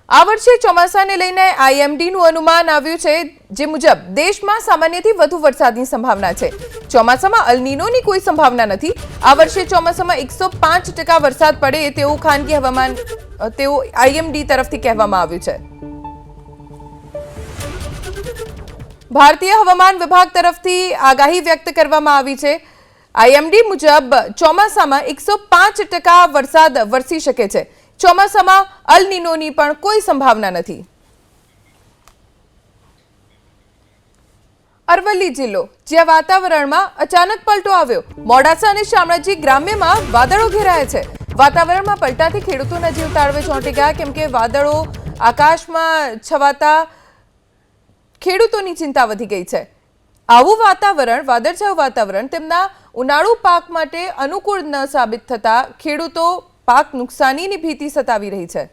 આ વર્ષે ચોમાસાને લઈને આઈએમડીનું અનુમાન આવ્યું છે, જે મુજબ દેશમાં સામાન્યથી વધુ વરસાદની સંભાવના છે। ચોમાસામાં અલ નીનોની કોઈ સંભાવના નથી। આ વર્ષે ચોમાસામાં 105% વરસાદ પડે તેવું ખાનગી હવામાન આઈએમડી તરફથી કહેવામાં આવ્યું છે। ભારતીય હવામાન વિભાગ તરફથી આગાહી વ્યક્ત કરવામાં આવી છે। આઈએમડી મુજબ ચોમાસામાં 105% વરસાદ વરસી શકે છે। ચોમાસામાં અલ નીનોની પણ કોઈ સંભાવના નથી। અરવલ્લી જિલ્લો, જ્યાં વાતાવરણમાં અચાનક પલટો આવ્યો। મોડાસા અને શામળાજી ગ્રામ્યમાં વાદળો ઘેરાયા છે। વાતાવરણમાં પલટાથી ખેડૂતોના જીવ તાળવે ચોંટી ગયા, કેમ કે વાદળો આકાશમાં છવાતા ખેડૂતોની ચિંતા વધી ગઈ છે। આવું વાતાવરણ, વાદળછાયું વાતાવરણ તેમના ઉનાળુ પાક માટે અનુકૂળ ન સાબિત થતા ખેડૂતો પાક નુકસાનીની ભીતિ સતાવી રહી છે।